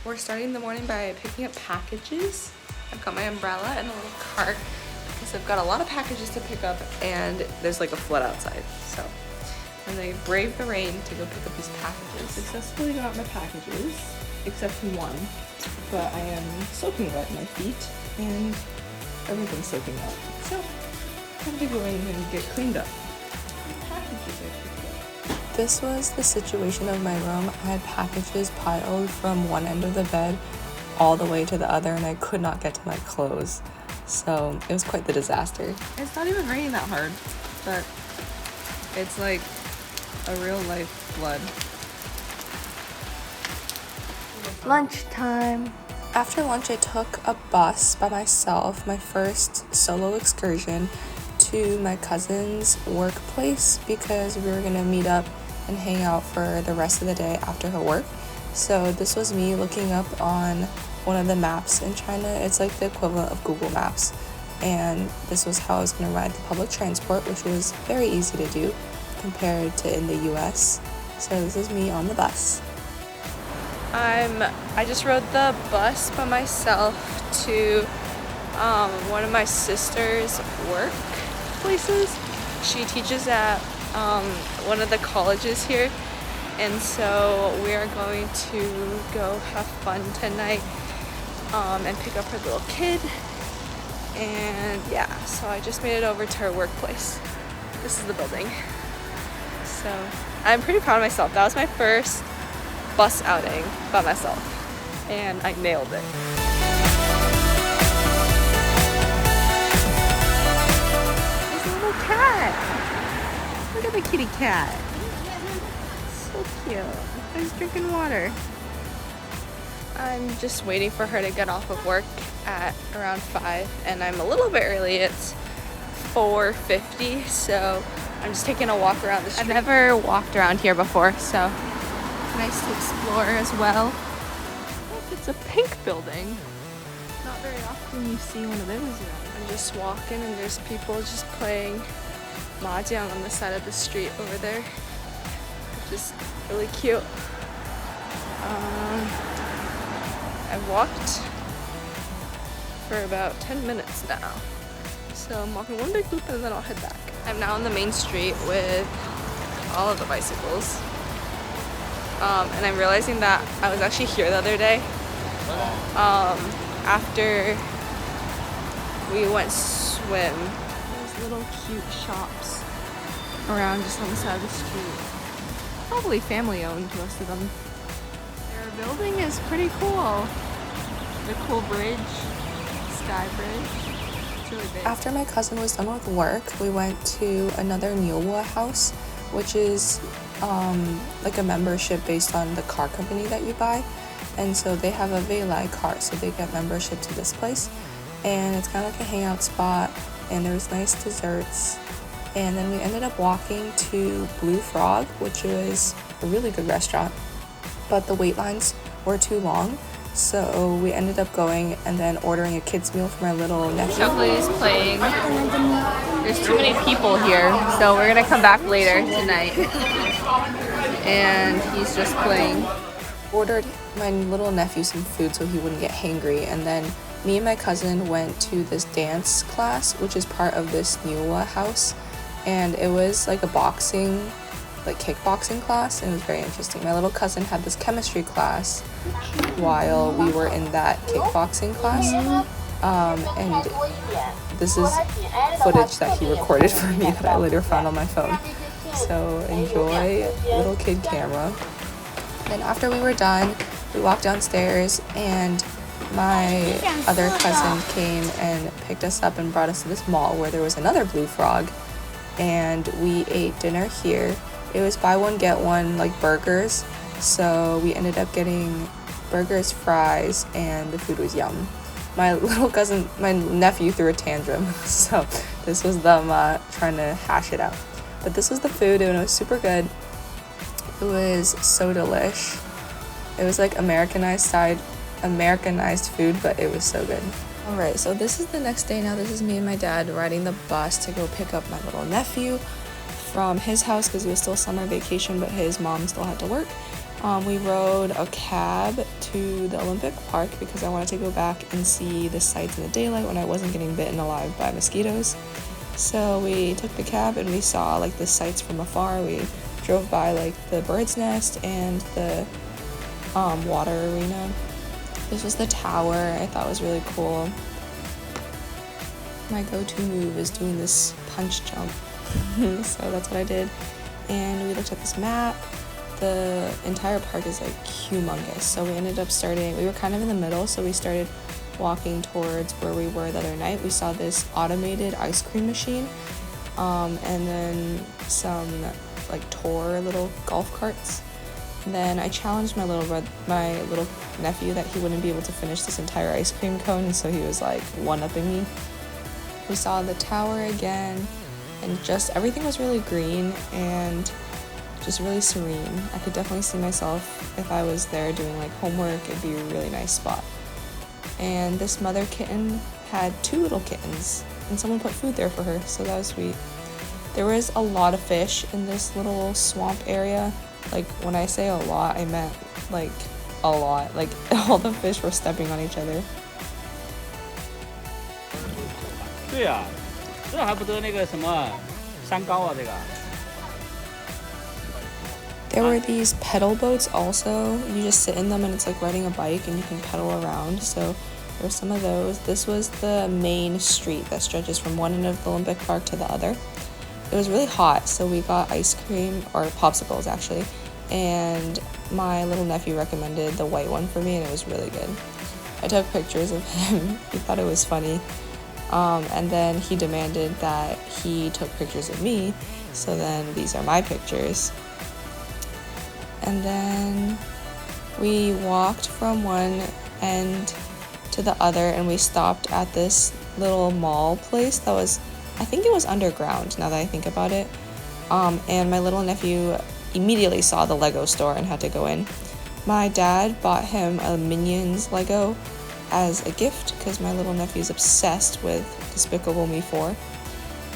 We're starting the morning by picking up packages. I've got my umbrella and a little cart because I've got a lot of packages to pick up and there's like a flood outside. So I'm gonna brave the rain to go pick up these packages. Successfully got my packages, except for one, but I am soaking wet in my feet and everything's soaking wet. So I have to go in and get cleaned up. Packages I picked up. This was the situation of my room. I had packages piled from one end of the bed all the way to the other and I could not get to my clothes. So it was quite the disaster. It's not even raining that hard, but it's like a real life flood. Lunchtime. After lunch I took a bus by myself, my first solo excursion, to my cousin's workplace because we were gonna meet up and hang out for the rest of the day after her work. So this was me looking up on one of the maps in China. It's like the equivalent of Google Maps. And this was how I was gonna ride the public transport, which was very easy to do compared to in the US. So this is me on the bus. I just rode the bus by myself to one of my sister's work places. She teaches at one of the colleges here, and so we are going to go have fun tonight and pick up her little kid. And yeah, so I just made it over to her workplace. This is the building. So I'm pretty proud of myself. That was my first bus outing by myself and I nailed it. There's a little cat. Look at the kitty cat. So cute. He's drinking water. I'm just waiting for her to get off of work at around 5 and I'm a little bit early. It's 4:50, so I'm just taking a walk around the street. I've never walked around here before, so nice to explore as well. Look, it's a pink building. Not very often you see one of those around. I'm just walking and there's people just playing mahjong on the side of the street over there, which is really cute. I've walked for about 10 minutes now. So I'm walking one big loop and then I'll head back. I'm now on the main street with all of the bicycles. And I'm realizing that I was actually here the other day after we went swim. There's little cute shops around just on the side of the street. Probably family owned, most of them. Their building is pretty cool. The cool bridge, sky bridge. It's really big. After my cousin was done with work, we went to another Niuwa house, which is like a membership based on the car company that you buy. And so they have a Veilai car, so they get membership to this place. And it's kind of like a hangout spot, and there was nice desserts. And then we ended up walking to Blue Frog, which was a really good restaurant, but the wait lines were too long. So we ended up going and then ordering a kid's meal for my little nephew. Chocolatey's playing. There's too many people here, so we're gonna come back later tonight. And he's just playing. Ordered my little nephew some food so he wouldn't get hangry, and then me and my cousin went to this dance class, which is part of this Niuwa house, and it was like a kickboxing class, and it was very interesting. My little cousin had this chemistry class while we were in that kickboxing class, and this is footage that he recorded for me that I later found on my phone. So enjoy little kid camera. Then after we were done, we walked downstairs and my other cousin came and picked us up and brought us to this mall where there was another Blue Frog, and we ate dinner here. It was buy one get one, like burgers, so we ended up getting burgers, fries, and the food was yum. My nephew threw a tantrum, so this was them trying to hash it out. But this was the food, and it was super good. It was so delish. It was like Americanized food, but it was so good. Alright, so this is the next day now. This is me and my dad riding the bus to go pick up my little nephew from his house because it was still summer vacation, but his mom still had to work. We rode a cab to the Olympic Park because I wanted to go back and see the sights in the daylight when I wasn't getting bitten alive by mosquitoes. So we took the cab and we saw like the sights from afar. We drove by like the bird's nest and the water arena. This was the tower. I thought was really cool. My go-to move is doing this punch jump. So that's what I did. And we looked at this map. The entire park is like humongous. So we ended up we were kind of in the middle, so we started walking towards where we were the other night. We saw this automated ice cream machine, and then some like tour little golf carts. And then I challenged my little nephew that he wouldn't be able to finish this entire ice cream cone, and so he was like one-upping me. We saw the tower again, and just everything was really green and just really serene. I could definitely see myself if I was there doing like homework. It'd be a really nice spot. And this mother kitten had 2 little kittens, and someone put food there for her, so that was sweet. There was a lot of fish in this little swamp area. Like when I say a lot, I meant like a lot. Like all the fish were stepping on each other. 对啊，这还不得那个什么山高啊，这个。There were these pedal boats also. You just sit in them and it's like riding a bike and you can pedal around. So there were some of those. This was the main street that stretches from one end of the Olympic Park to the other. It was really hot, so we got ice cream, or popsicles actually, and my little nephew recommended the white one for me and it was really good. I took pictures of him. He thought it was funny. And then he demanded that he took pictures of me, so then these are my pictures. And then we walked from one end to the other and we stopped at this little mall place that was, I think it was underground now that I think about it. And my little nephew immediately saw the Lego store and had to go in. My dad bought him a Minions Lego as a gift because my little nephew's obsessed with Despicable Me 4.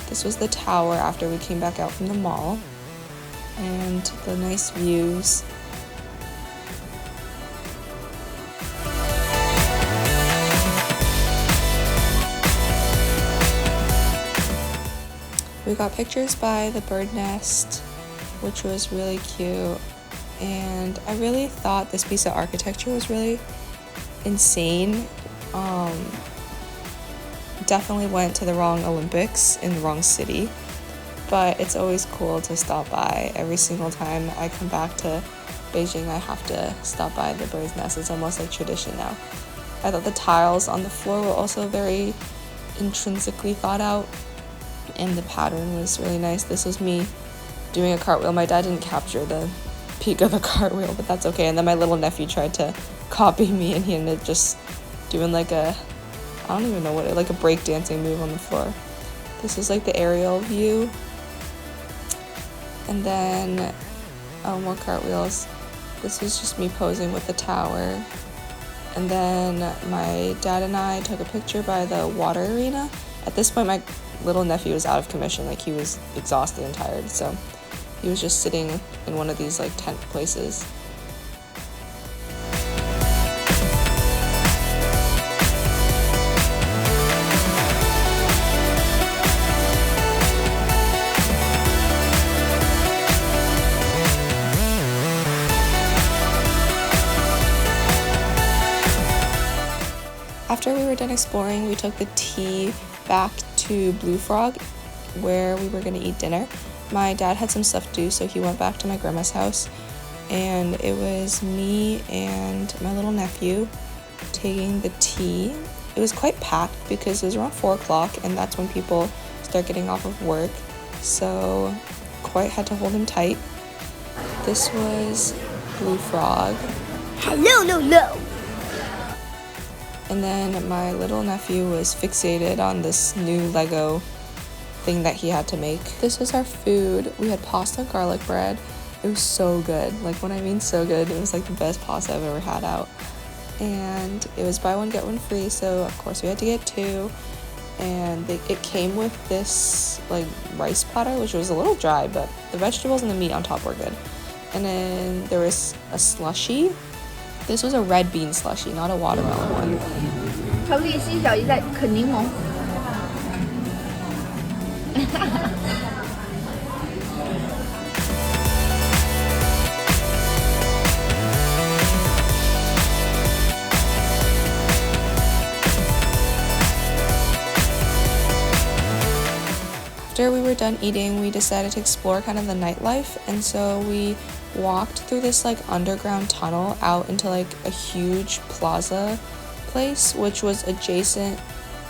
This was the tower after we came back out from the mall, and the nice views. We got pictures by the bird nest, which was really cute, and I really thought this piece of architecture was really insane. Definitely went to the wrong Olympics in the wrong city, but it's always cool to stop by. Every single time I come back to Beijing, I have to stop by the bird's nest. It's almost like tradition now. I thought the tiles on the floor were also very intrinsically thought out, and the pattern was really nice. This was me doing a cartwheel. My dad didn't capture the peak of the cartwheel, but that's okay. And then my little nephew tried to copy me, and he ended up just doing like a, I don't even know what like a breakdancing move on the floor. This was like the aerial view. And then more cartwheels. This was just me posing with the tower. And then my dad and I took a picture by the water arena. At this point, my little nephew was out of commission. Like, he was exhausted and tired, so he was just sitting in one of these like tent places. After we were done exploring, we took the T back to Blue Frog, where we were going to eat dinner. My dad had some stuff to do, so he went back to my grandma's house, and it was me and my little nephew taking the T. It was quite packed because it was around 4 o'clock, and that's when people start getting off of work, so quite had to hold him tight. This was Blue Frog. Hello, no. And then my little nephew was fixated on this new Lego thing that he had to make. This was our food. We had pasta and garlic bread. It was so good. Like, when I mean so good, it was like the best pasta I've ever had out. And it was buy one, get one free, so of course we had to get 2. And it came with this like rice platter, which was a little dry, but the vegetables and the meat on top were good. And then there was a slushie. This was a red bean slushie, not a watermelon one. 巧克力西小姨在啃柠檬。After we were done eating, we decided to explore kind of the nightlife, and so we walked through this like underground tunnel out into like a huge plaza place, which was adjacent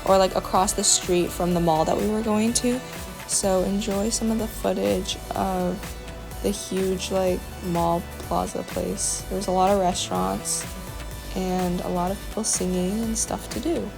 or like across the street from the mall that we were going to. So enjoy some of the footage of the huge like mall plaza place. There's a lot of restaurants and a lot of people singing and stuff to do.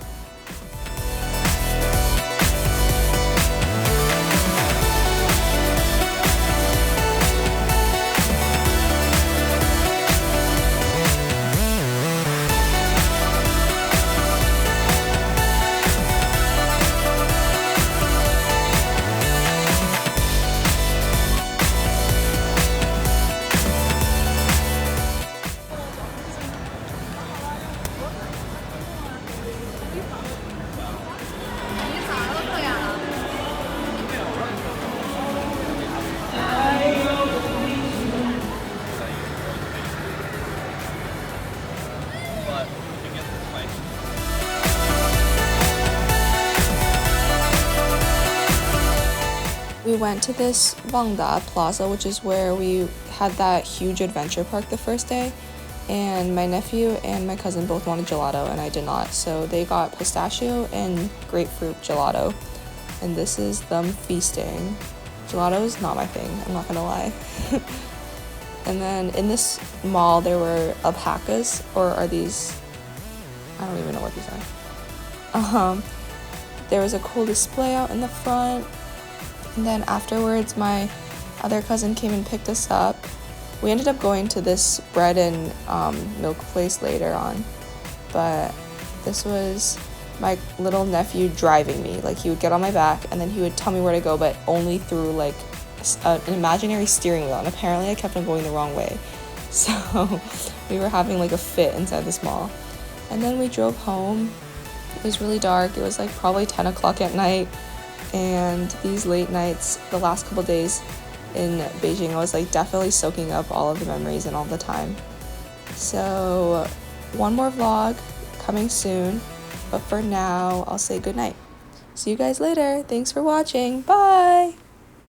We went to this Wanda plaza, which is where we had that huge adventure park the first day, and my nephew and my cousin both wanted gelato and I did not, so they got pistachio and grapefruit gelato, and this is them feasting. Gelato is not my thing, I'm not gonna lie. And then in this mall there were alpacas, or are these, I don't even know what these are. There was a cool display out in the front. And then afterwards, my other cousin came and picked us up. We ended up going to this bread and milk place later on. But this was my little nephew driving me. Like, he would get on my back and then he would tell me where to go, but only through like an imaginary steering wheel. And apparently I kept on going the wrong way. So we were having like a fit inside this mall. And then we drove home. It was really dark. It was like probably 10 o'clock at night. And these late nights, the last couple days in Beijing, I was like definitely soaking up all of the memories and all the time. So one more vlog coming soon, but for now I'll say goodnight. See you guys later. Thanks for watching. Bye.